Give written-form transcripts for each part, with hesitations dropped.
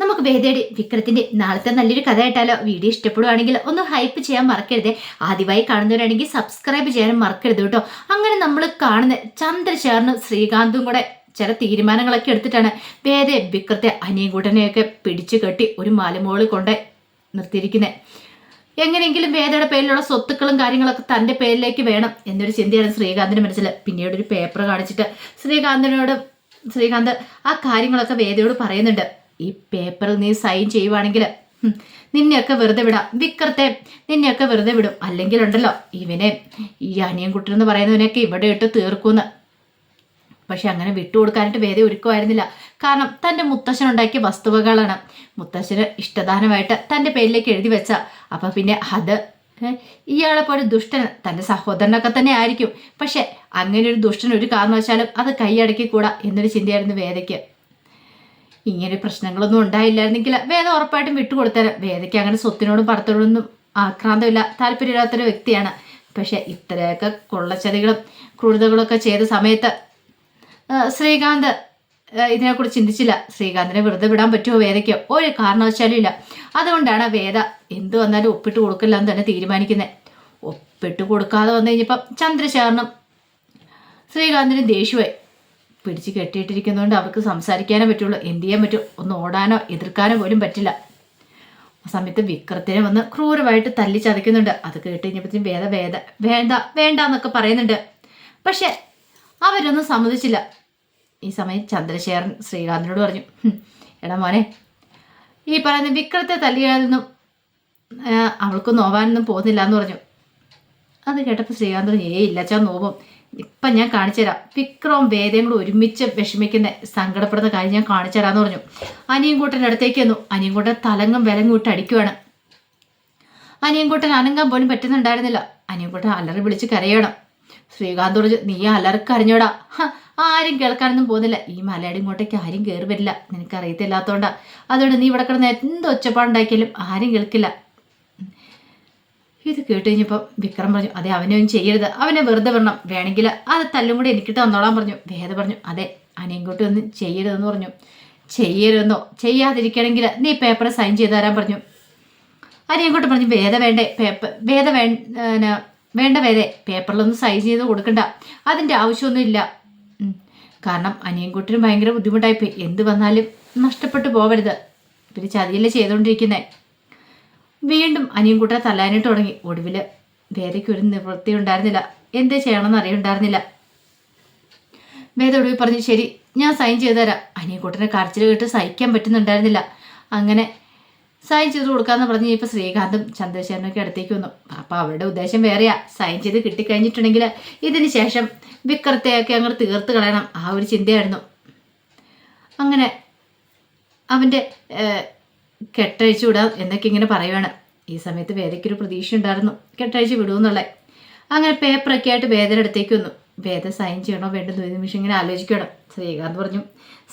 നമുക്ക് വേദയുടെ വിക്രത്തിന്റെ നാളത്തെ നല്ലൊരു കഥ ആയിട്ടാലോ? വീഡിയോ ഇഷ്ടപ്പെടുവാണെങ്കിൽ ഒന്ന് ഹൈപ്പ് ചെയ്യാൻ മറക്കരുത്. ആദ്യമായി കാണുന്നവരാണെങ്കിൽ സബ്സ്ക്രൈബ് ചെയ്യാനും മറക്കരുത് കേട്ടോ. അങ്ങനെ നമ്മൾ കാണുന്ന ചന്ദ്രശേഖരനും ശ്രീകാന്തും കൂടെ ചില തീരുമാനങ്ങളൊക്കെ എടുത്തിട്ടാണ് വേദയെ വിക്രത്തെ അനിയൻകുട്ടനെയൊക്കെ പിടിച്ചു കെട്ടി ഒരു മലമുകളിൽ കൊണ്ട് നിർത്തിയിരിക്കുന്നത്. എങ്ങനെയെങ്കിലും വേദയുടെ പേരിലുള്ള സ്വത്തുക്കളും കാര്യങ്ങളൊക്കെ തൻ്റെ പേരിലേക്ക് വേണം എന്നൊരു ചിന്തയാണ് ശ്രീകാന്തിന്റെ മനസ്സിൽ. പിന്നീട് ഒരു പേപ്പർ കാണിച്ചിട്ട് ശ്രീകാന്ത് ആ കാര്യങ്ങളൊക്കെ വേദയോട് പറയുന്നുണ്ട്. ഈ പേപ്പറിൽ നീ സൈൻ ചെയ്യുവാണെങ്കിൽ നിന്നെയൊക്കെ വെറുതെ വിടാം, വിക്രത്തെ നിന്നെയൊക്കെ വെറുതെ വിടും. അല്ലെങ്കിൽ ഉണ്ടല്ലോ ഇവനെ, ഈ അനിയൻകുട്ടനെന്ന് പറയുന്നവനെയൊക്കെ ഇവിടെ ഇട്ട് തീർക്കുമെന്ന്. പക്ഷെ അങ്ങനെ വിട്ടുകൊടുക്കാനായിട്ട് വേദ ഒരുക്കുമായിരുന്നില്ല. കാരണം തൻ്റെ മുത്തശ്ശൻ ഉണ്ടാക്കിയ വസ്തുവകളാണ് മുത്തശ്ശന് ഇഷ്ടദാനമായിട്ട് തൻ്റെ പേരിലേക്ക് എഴുതി വെച്ച. അപ്പം പിന്നെ അത് ഇയാളെ പോലെ ദുഷ്ടൻ തൻ്റെ സഹോദരനൊക്കെ തന്നെ ആയിരിക്കും. പക്ഷെ അങ്ങനെ ഒരു ദുഷ്ടൻ ഒരു കാരണവശാലും അത് കൈയടക്കിക്കൂടാ എന്നൊരു ചിന്തയായിരുന്നു വേദയ്ക്ക്. ഇങ്ങനെ പ്രശ്നങ്ങളൊന്നും ഉണ്ടായില്ലായിരുന്നെങ്കിൽ വേദ ഉറപ്പായിട്ടും വിട്ടുകൊടുത്തേരം. വേദയ്ക്ക് അങ്ങനെ സ്വത്തിനോടും പടത്തോടൊന്നും ആക്രാന്തമില്ല, താല്പര്യമില്ലാത്തൊരു വ്യക്തിയാണ്. പക്ഷെ ഇത്രയൊക്കെ കൊള്ളച്ചതികളും ക്രൂരതകളൊക്കെ ചെയ്ത സമയത്ത് ശ്രീകാന്ത് ഇതിനെക്കുറിച്ച് ചിന്തിച്ചില്ല. ശ്രീകാന്തിനെ വെറുതെ വിടാൻ പറ്റുമോ വേദയ്ക്ക്? ഒരു കാരണവശാലും ഇല്ല. അതുകൊണ്ടാണ് വേദ എന്ത് വന്നാലും ഒപ്പിട്ട് കൊടുക്കില്ല എന്ന് തന്നെ തീരുമാനിക്കുന്നത്. ഒപ്പിട്ട് കൊടുക്കാതെ വന്നു കഴിഞ്ഞപ്പം ചന്ദ്രശേഖരനും ശ്രീകാന്തിനും ദേഷ്യമായി. പിടിച്ച് കെട്ടിയിട്ടിരിക്കുന്നതുകൊണ്ട് അവർക്ക് സംസാരിക്കാനേ പറ്റുള്ളൂ. എന്ത് ചെയ്യാൻ പറ്റും? ഒന്ന് ഓടാനോ എതിർക്കാനോ പോലും പറ്റില്ല. ആ സമയത്ത് വിക്രത്തിനെ വന്ന് ക്രൂരമായിട്ട് തല്ലി ചതയ്ക്കുന്നുണ്ട്. അത് കേട്ട് കഴിഞ്ഞപ്പോഴത്തേക്കും വേണ്ട എന്നൊക്കെ പറയുന്നുണ്ട്. പക്ഷെ അവരൊന്നും സമ്മതിച്ചില്ല. ഈ സമയം ചന്ദ്രശേഖരൻ ശ്രീകാന്തിനോട് പറഞ്ഞു, എടാ മോനെ, ഈ പറയുന്ന വിക്രത്തെ തല്ലിയാലൊന്നും അവൾക്ക് നോവാനൊന്നും പോകുന്നില്ല എന്ന് പറഞ്ഞു. അത് കേട്ടപ്പോൾ ശ്രീകാന്ത് പറഞ്ഞു, ഇല്ലച്ചാ നോവും, ഇപ്പം ഞാൻ കാണിച്ചു തരാം. വിക്രവും വേദയും കൂടെ ഒരുമിച്ച് വിഷമിക്കുന്ന സങ്കടപ്പെടുന്ന കാര്യം ഞാൻ കാണിച്ചു തരാമെന്ന് പറഞ്ഞു. അനിയൻകുട്ടൻ്റെ അടുത്തേക്ക് വന്നു. അനിയൻകുട്ടൻ തലങ്ങും വിലങ്ങും ഇട്ട് അടിക്കുവാണ്. അനിയൻകുട്ടൻ അനങ്ങാൻ പോലും പറ്റുന്നുണ്ടായിരുന്നില്ല. അനിയൻകുട്ടൻ അലറി വിളിച്ച് കരയണം. ശ്രീകാന്ത് പറഞ്ഞു, നീ അലറിക്കരഞ്ഞോടാ, ആരും കേൾക്കാനൊന്നും പോകുന്നില്ല. ഈ മലയുടെ ഇങ്ങോട്ടേക്ക് ആരും കയറി വരില്ല, നിനക്കറിയത്തില്ലാത്തോണ്ടാ. അതുകൊണ്ട് നീ ഇവിടെ കിടന്ന് എന്ത് ഒച്ചപ്പാടുണ്ടാക്കിയാലും ആരും കേൾക്കില്ല. ഇത് കേട്ട് കഴിഞ്ഞപ്പോൾ വിക്രം പറഞ്ഞു, അതെ, അവനൊന്നും ചെയ്യരുത്, അവനെ വെറുതെ വിടണം, വേണമെങ്കിൽ അത് തല്ലും കൂടി എനിക്കിട്ട് വന്നോളാൻ പറഞ്ഞു. വേദ പറഞ്ഞു, അതെ, അനിയൻകുട്ടി ഒന്നും ചെയ്യരുതെന്ന് പറഞ്ഞു. ചെയ്യരുതെന്നോ? ചെയ്യാതിരിക്കണമെങ്കിൽ നീ പേപ്പർ സൈൻ ചെയ്ത് തരാൻ പറഞ്ഞു. അനിയൻകുട്ടി പറഞ്ഞു, വേണ്ട വേദ, പേപ്പറിലൊന്നും സൈൻ ചെയ്ത് കൊടുക്കണ്ട, അതിൻ്റെ ആവശ്യമൊന്നും ഇല്ല. കാരണം അനിയൻകുട്ടിനും ഭയങ്കര ബുദ്ധിമുട്ടായിപ്പോയി. എന്ത് വന്നാലും നഷ്ടപ്പെട്ടു പോവരുത്, പിന്നെ ചതിയല്ലേ ചെയ്തുകൊണ്ടിരിക്കുന്നത്. വീണ്ടും അനിയൻകുട്ടനെ തല്ലാനായിട്ട് തുടങ്ങി. ഒടുവിൽ വേദയ്ക്ക് ഒരു നിവൃത്തി ഉണ്ടായിരുന്നില്ല, എന്ത് ചെയ്യണമെന്ന് അറിയുണ്ടായിരുന്നില്ല. വേദ ഒടുവിൽ പറഞ്ഞു, ശരി, ഞാൻ സൈൻ ചെയ്തു തരാം. അനിയൻകുട്ടനെ കരച്ചിൽ കേട്ട് സഹിക്കാൻ പറ്റുന്നുണ്ടായിരുന്നില്ല. അങ്ങനെ സൈൻ ചെയ്ത് കൊടുക്കാമെന്ന് പറഞ്ഞ് ഇപ്പോൾ ശ്രീകാന്തും ചന്ദ്രശേഖരനൊക്കെ അടുത്തേക്ക് വന്നു. അപ്പോൾ അവരുടെ ഉദ്ദേശം വേറെയാ. സൈൻ ചെയ്ത് കിട്ടിക്കഴിഞ്ഞിട്ടുണ്ടെങ്കിൽ ഇതിന് ശേഷം വിക്രത്തെയൊക്കെ അങ്ങോട്ട് തീർത്ത് കളയണം, ആ ഒരു ചിന്തയായിരുന്നു. അങ്ങനെ അവൻ്റെ കെട്ടഴിച്ചു വിടാം എന്നൊക്കെ ഇങ്ങനെ പറയുവാണ്. ഈ സമയത്ത് വേദയ്ക്കൊരു പ്രതീക്ഷ ഉണ്ടായിരുന്നു, കെട്ടഴിച്ച് വിടുമെന്നുള്ളത്. അങ്ങനെ പേപ്പറൊക്കെ ആയിട്ട് വേദയുടെ അടുത്തേക്ക് വന്നു. വേദ സൈൻ ചെയ്യണോ വേണ്ടെന്ന് ഒരു നിമിഷം ഇങ്ങനെ ആലോചിക്കണം. ശ്രീകാന്ത് പറഞ്ഞു,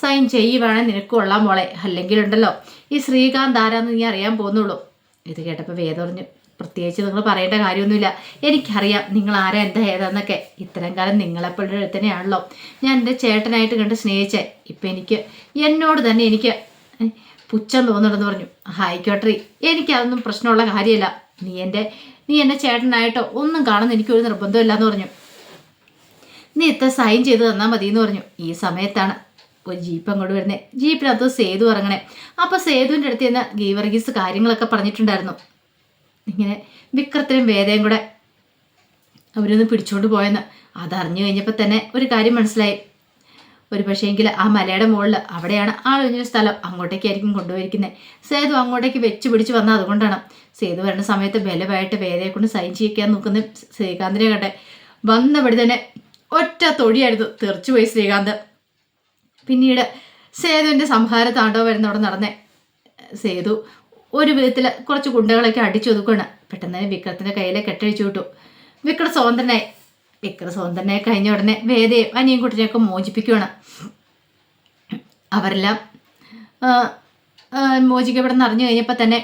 സൈൻ ചെയ്യുവാണെങ്കിൽ നിനക്ക് കൊള്ളാൻ മോളെ, അല്ലെങ്കിൽ ഉണ്ടല്ലോ ഈ ശ്രീകാന്ത് ആരാന്ന് നീ അറിയാൻ പോകുന്നുള്ളൂ. ഇത് കേട്ടപ്പോൾ വേദ പറഞ്ഞു, പ്രത്യേകിച്ച് നിങ്ങൾ പറയേണ്ട കാര്യമൊന്നുമില്ല, എനിക്കറിയാം നിങ്ങൾ ആരാ എന്താ ഏതാന്നൊക്കെ. ഇത്തരം കാലം നിങ്ങളെപ്പോഴും തന്നെയാണല്ലോ ഞാൻ എൻ്റെ ചേട്ടനായിട്ട് കണ്ട് സ്നേഹിച്ചേ. ഇപ്പം എന്നോട് തന്നെ എനിക്ക് പുച്ഛം തോന്നുന്നുണ്ടെന്ന് പറഞ്ഞു. ആയിക്കോട്ടെ, എനിക്കതൊന്നും പ്രശ്നമുള്ള കാര്യമല്ല. നീ എൻ്റെ ചേട്ടനായിട്ടോ ഒന്നും കാണുന്ന എനിക്കൊരു നിർബന്ധമില്ല എന്ന് പറഞ്ഞു. നീ ഇത്ര സൈൻ ചെയ്ത് തന്നാൽ മതി എന്ന് പറഞ്ഞു. ഈ സമയത്താണ് ഒരു ജീപ്പ് അങ്ങോട്ട് വരുന്നത്. ജീപ്പിനകത്ത് സേതു ഇറങ്ങണേ. അപ്പോൾ സേതുവിൻ്റെ അടുത്ത് നിന്ന് ഗീവർഗീസ് കാര്യങ്ങളൊക്കെ പറഞ്ഞിട്ടുണ്ടായിരുന്നു. ഇങ്ങനെ വിക്രത്തിനും വേദയും കൂടെ അവരൊന്ന് പിടിച്ചുകൊണ്ട് പോയെന്ന്. അതറിഞ്ഞു കഴിഞ്ഞപ്പോൾ തന്നെ ഒരു കാര്യം മനസ്സിലായി. ഒരു പക്ഷേങ്കിൽ ആ മലയുടെ മുകളിൽ അവിടെയാണ് ആളൊഴിഞ്ഞൊരു സ്ഥലം, അങ്ങോട്ടേക്കായിരിക്കും കൊണ്ടുപോയിരിക്കുന്നത്. സേതു അങ്ങോട്ടേക്ക് വെച്ച് പിടിച്ച് വന്നാൽ അതുകൊണ്ടാണ്. സേതു വരുന്ന സമയത്ത് ബലമായിട്ട് വേദയെ കൊണ്ട് സൈൻ ചെയ്യിക്കാൻ നോക്കുന്ന ശ്രീകാന്തിനെ കണ്ടെ വന്നപടി തന്നെ ഒറ്റ തൊഴിയായിരുന്നു. തെറിച്ചുപോയി ശ്രീകാന്ത്. പിന്നീട് സേതുവിൻ്റെ സംഹാര താണ്ഡവം വരുന്ന അവിടെ നടന്നേ. സേതു ഒരു വിധത്തിൽ കുറച്ച് ഗുണ്ടകളൊക്കെ അടിച്ചൊതുക്കുകയാണ്. പെട്ടെന്ന് തന്നെ വിക്രത്തിൻ്റെ കയ്യിലെ കെട്ടഴിച്ചു വിട്ടു. വിക്രം സ്വതന്ത്രനായി കഴിഞ്ഞ ഉടനെ വേദയും അനിയൻകുട്ടിനെയൊക്കെ മോചിപ്പിക്കുകയാണ്. അവരെല്ലാം മോചിക്കപ്പെടുന്ന അറിഞ്ഞു കഴിഞ്ഞപ്പോൾ തന്നെ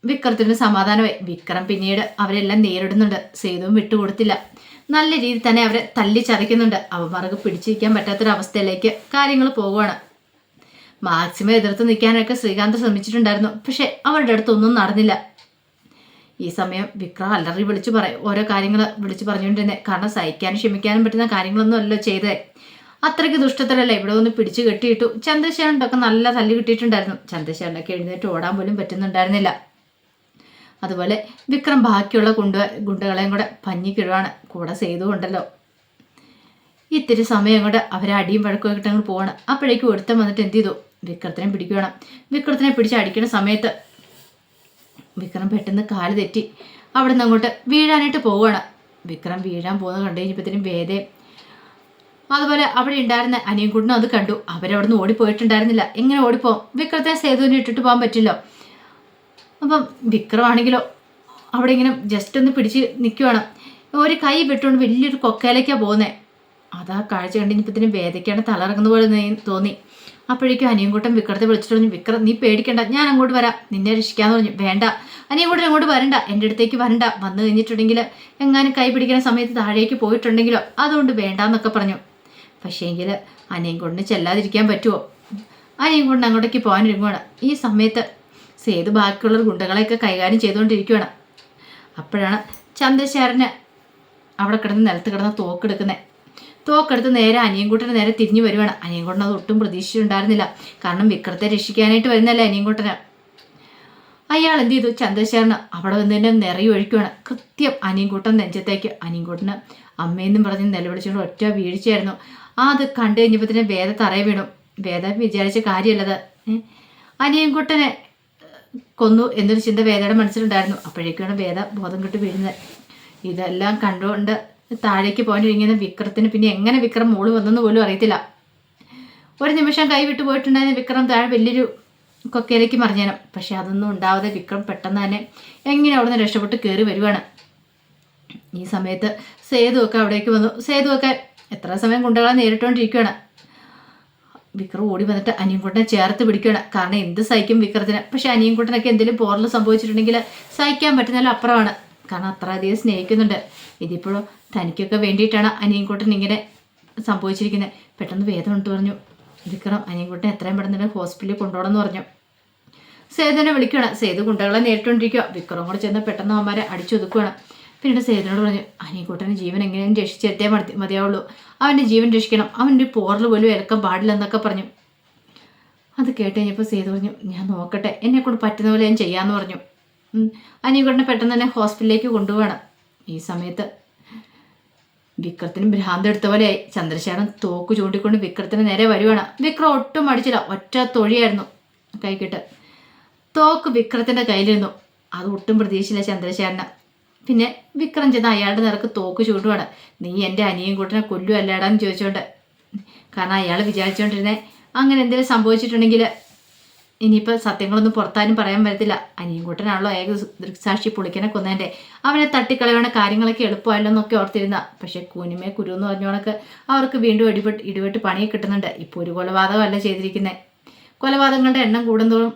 വിക്രത്തിന് സമാധാനമായി. വിക്രം പിന്നീട് അവരെല്ലാം നേരിടുന്നുണ്ട്. സേതുവും വിട്ടുകൊടുത്തില്ല. നല്ല രീതിയിൽ തന്നെ അവരെ തല്ലി ചതയ്ക്കുന്നുണ്ട്. അവന്മാർക്ക് പിടിച്ചിരിക്കാൻ പറ്റാത്തൊരവസ്ഥയിലേക്ക് കാര്യങ്ങൾ പോവുകയാണ്. മാക്സിമം എതിർത്ത് നിൽക്കാനൊക്കെ ശ്രീകാന്ത് ശ്രമിച്ചിട്ടുണ്ടായിരുന്നു. പക്ഷെ അവരുടെ അടുത്തൊന്നും നടന്നില്ല. ഈ സമയം വിക്രം അലറി വിളിച്ചു ഓരോ കാര്യങ്ങൾ വിളിച്ചു പറഞ്ഞുകൊണ്ടിരുന്നത്. കാരണം സഹിക്കാനും ക്ഷമിക്കാനും പറ്റുന്ന കാര്യങ്ങളൊന്നും അല്ലല്ലോ ചെയ്തേ. അത്രയ്ക്ക് ദുഷ്ടത്തരല്ല. ഇവിടെ ഒന്ന് പിടിച്ചു കെട്ടിയിട്ടു. ചന്ദ്രശേഖരനൊക്കെ നല്ല തല്ല് കിട്ടിയിട്ടുണ്ടായിരുന്നു. ചന്ദ്രശേഖരനൊക്കെ എഴുന്നേറ്റ് ഓടാൻ പോലും പറ്റുന്നുണ്ടായിരുന്നില്ല. അതുപോലെ വിക്രം ബാക്കിയുള്ള ഗുണ്ടകളെയും കൂടെ പഞ്ഞിക്കിടുവാണ്. കൂടെ സേതുണ്ടല്ലോ. ഇത്തിരി സമയം കൊണ്ട് അവരെ അടിയും വഴക്കും കിട്ടങ്ങൾ പോവാണ്. അപ്പോഴേക്കും ഒരുത്തം വന്നിട്ട് എന്ത് ചെയ്തു, വിക്രത്തിനെ പിടിക്കുകയാണ്. വിക്രത്തിനെ പിടിച്ച് അടിക്കുന്ന സമയത്ത് വിക്രം പെട്ടെന്ന് കാല് തെറ്റി അവിടെ നിന്ന് അങ്ങോട്ട് വീഴാനായിട്ട് പോവുകയാണ്. വിക്രം വീഴാൻ പോകുന്നത് കണ്ടു കഴിഞ്ഞപ്പോഴത്തേനും വേദയും അതുപോലെ അവിടെ ഉണ്ടായിരുന്ന അനിയൻകുട്ടനും അത് കണ്ടു. അവരവിടെ നിന്ന് ഓടിപ്പോയിട്ടുണ്ടായിരുന്നില്ല. എങ്ങനെ ഓടിപ്പോവും? വിക്രത്തെ സേതുവിനെ ഇട്ടിട്ട് പോകാൻ പറ്റില്ലോ. അപ്പം വിക്രമാണെങ്കിലോ അവിടെ ഇങ്ങനെ ജസ്റ്റ് ഒന്ന് പിടിച്ച് നിൽക്കുവാണ്. ഒരു കൈ വിട്ടുകൊണ്ട് വലിയൊരു കൊക്കയിലേക്കാണ് പോകുന്നത്. അതാ കാഴ്ച കണ്ടിഞ്ഞപ്പോഴത്തേനും വേദയ്ക്കാണ് തലറങ്ങുന്ന പോലെ തോന്നി. അപ്പോഴേക്കും അനിയൻകുട്ടൻ വിക്രത്തെ വിളിച്ചിട്ട് പറഞ്ഞു, വിക്രം നീ പേടിക്കണ്ട, ഞാൻ അങ്ങോട്ട് വരാം, നിന്നെ രക്ഷിക്കാന്ന് പറഞ്ഞു. വേണ്ട അനിയൻകുട്ടൻ അങ്ങോട്ട് വരണ്ട, എൻ്റെ അടുത്തേക്ക് വരണ്ട, വന്നു കഴിഞ്ഞിട്ടുണ്ടെങ്കിൽ എങ്ങാനും കൈ പിടിക്കുന്ന സമയത്ത് താഴേക്ക് പോയിട്ടുണ്ടെങ്കിലോ അതുകൊണ്ട് വേണ്ടാന്നൊക്കെ പറഞ്ഞു. പക്ഷേങ്കിൽ അനിയൻകുട്ടന് ചെല്ലാതിരിക്കാൻ പറ്റുമോ? അനിയൻകുട്ടൻ അങ്ങോട്ടേക്ക് പോകാനിരിക്കുവാണ്. ഈ സമയത്ത് സേതു ബാക്കിയുള്ള ഗുണ്ടകളെയൊക്കെ കൈകാര്യം ചെയ്തുകൊണ്ടിരിക്കുകയാണ്. അപ്പോഴാണ് ചന്ദ്രശേഖരന് അവിടെ കിടന്ന് നിലത്ത് കിടന്ന് തോക്കെടുക്കുന്നത്. തോക്കെടുത്ത് നേരെ അനിയൻകുട്ടന് നേരെ തിരിഞ്ഞു വരുവാണ്. അനിയൻകുട്ടൻ അത് ഒട്ടും പ്രതീക്ഷിച്ചിട്ടുണ്ടായിരുന്നില്ല. കാരണം വിക്രത്തെ രക്ഷിക്കാനായിട്ട് വരുന്നല്ലേ അനിയൻകുട്ടന്. അയാൾ എന്ത് ചെയ്തു, ചന്ദ്രശേഖരന് അവിടെ വന്നതിൻ്റെ നിറയൊഴിക്കുകയാണ്. കൃത്യം അനിയൻകുട്ടൻ നെഞ്ചത്തേക്ക്. അനിയൻകുട്ടന് അമ്മയെന്നും പറഞ്ഞ് നിലവിളിച്ചുകൊണ്ട് ഒറ്റ വീഴ്ചയായിരുന്നു. അത് കണ്ടു കഴിഞ്ഞപ്പോൾ തന്നെ വേദ തറയെ വീണു. വേദ വിചാരിച്ച കാര്യമല്ലത്. അനിയൻകുട്ടനെ കൊന്നു എന്നൊരു ചിന്ത വേദയുടെ മനസ്സിലുണ്ടായിരുന്നു. അപ്പോഴേക്കാണ് വേദ ബോധം കെട്ട് വീഴുന്നത്. ഇതെല്ലാം കണ്ടുകൊണ്ട് താഴേക്ക് പോകാനിരിക്കുന്ന വിക്രത്തിന് പിന്നെ എങ്ങനെ വിക്രം മോള് വന്നെന്ന് പോലും അറിയത്തില്ല. ഒരു നിമിഷം കൈവിട്ട് പോയിട്ടുണ്ടായിരുന്ന വിക്രം താഴെ വലിയൊരു കൊക്കയിലേക്ക് മറിഞ്ഞാനും. പക്ഷെ അതൊന്നും ഉണ്ടാവാതെ വിക്രം പെട്ടെന്ന് തന്നെ എങ്ങനെ അവിടെ നിന്ന് രക്ഷപ്പെട്ട് കയറി വരുവാണ്. ഈ സമയത്ത് സേതുവൊക്കെ അവിടേക്ക് വന്നു. സേതുവൊക്കെ എത്ര സമയം ഗുണ്ടകളെ നേരിട്ടുകൊണ്ടിരിക്കുകയാണ്. വിക്രം ഓടി വന്നിട്ട് അനിയൻകുട്ടനെ ചേർത്ത് പിടിക്കുകയാണ്. കാരണം എന്ത് സഹിക്കും വിക്രത്തിന്. പക്ഷെ അനിയൻകുട്ടനൊക്കെ എന്തെങ്കിലും പോറൽ സംഭവിച്ചിട്ടുണ്ടെങ്കിൽ സഹിക്കാൻ പറ്റുന്നതിലും അപ്പുറമാണ്. കാരണം അത്ര അധികം സ്നേഹിക്കുന്നുണ്ട്. ഇതിപ്പോഴും തനിക്കൊക്കെ വേണ്ടിയിട്ടാണ് അനിയൻകുട്ടൻ ഇങ്ങനെ സംഭവിച്ചിരിക്കുന്നത്. പെട്ടെന്ന് വേദം കൊണ്ട് പറഞ്ഞു, വിക്രം അനിയൻകുട്ടനെ എത്രയും പെട്ടെന്ന് ഹോസ്പിറ്റലിൽ കൊണ്ടുപോകണമെന്ന് പറഞ്ഞു. സേതുവിനെ വിളിക്കുകയാണ്. സേതു ഗുണ്ടകളെ നേരിട്ടുകൊണ്ടിരിക്കുക. വിക്രം കൂടെ ചെന്ന് പെട്ടെന്ന് അവന്മാരെ അടിച്ചൊതുക്കുകയാണ്. പിന്നീട് സേതുവിനോട് പറഞ്ഞു, അനിയൻകുട്ടൻ്റെ ജീവൻ എങ്ങനെയും രക്ഷിച്ചെത്തേ മതിയാവുള്ളൂ, അവൻ്റെ ജീവൻ രക്ഷിക്കണം, അവൻ്റെ പോറൽ പോലും ഏൽക്കാൻ പാടില്ലെന്നൊക്കെ പറഞ്ഞു. അത് കേട്ട് കഴിഞ്ഞപ്പോൾ സേതു പറഞ്ഞു, ഞാൻ നോക്കട്ടെ, എന്നെക്കൊണ്ട് പറ്റുന്ന പോലെ ഞാൻ ചെയ്യാമെന്ന് പറഞ്ഞു. അനിയൻകുട്ടനെ പെട്ടെന്ന് തന്നെ ഹോസ്പിറ്റലിലേക്ക് കൊണ്ടുപോകണം. ഈ സമയത്ത് വിക്രത്തിന് ഭ്രാന്ത് എടുത്ത പോലെയായി. ചന്ദ്രശേഖരൻ തോക്ക് ചൂണ്ടിക്കൊണ്ട് വിക്രത്തിന് നേരെ വരുവാണ്. വിക്രം ഒട്ടും അടിച്ചില്ല, ഒറ്റ തൊഴിയായിരുന്നു കൈക്കിട്ട്. തോക്ക് വിക്രത്തിൻ്റെ കയ്യിലിരുന്നു. അത് ഒട്ടും പ്രതീക്ഷിച്ചില്ല ചന്ദ്രശേഖരന്. പിന്നെ വിക്രം ചെന്ന് അയാളുടെ നേർക്ക് തോക്ക് ചൂണ്ടുവാണ്. നീ എൻ്റെ അനിയൻകുട്ടനെ കൊല്ലുമല്ലേടാന്ന് ചോദിച്ചോണ്ട്. കാരണം അയാൾ വിചാരിച്ചുകൊണ്ടിരുന്നേ അങ്ങനെ എന്തെങ്കിലും സംഭവിച്ചിട്ടുണ്ടെങ്കിൽ ഇനിയിപ്പോൾ സത്യങ്ങളൊന്നും പുറത്താനും പറയാൻ പറ്റത്തില്ല. അനിയൻകുട്ടനാണല്ലോ ഏക ദൃക്സാക്ഷി പുളിക്കനെ കൊന്നതിൻ്റെ, അവനെ തട്ടിക്കളയണ കാര്യങ്ങളൊക്കെ എളുപ്പമല്ലോ എന്നൊക്കെ ഓർത്തിരുന്ന. പക്ഷേ കുനിമേ കുരു എന്ന് പറഞ്ഞോണക്ക് അവർക്ക് വീണ്ടും ഇടിവെട്ട് പണിയെ കിട്ടുന്നുണ്ട്. ഇപ്പോൾ ഒരു കൊലപാതകമല്ല ചെയ്തിരിക്കുന്നത്. കൊലപാതകങ്ങളുടെ എണ്ണം കൂടുന്തോറും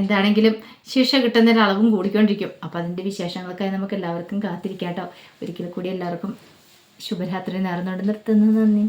എന്താണെങ്കിലും ശിക്ഷ കിട്ടുന്നതിൻ്റെ അളവും കൂടിക്കൊണ്ടിരിക്കും. അപ്പോൾ അതിൻ്റെ വിശേഷങ്ങൾക്കായി നമുക്ക് എല്ലാവർക്കും കാത്തിരിക്കാം കേട്ടോ. ഒരിക്കൽ കൂടി എല്ലാവർക്കും ശുഭരാത്രി നേർന്നുകൊണ്ട് നിർത്തുന്നു. നന്ദി.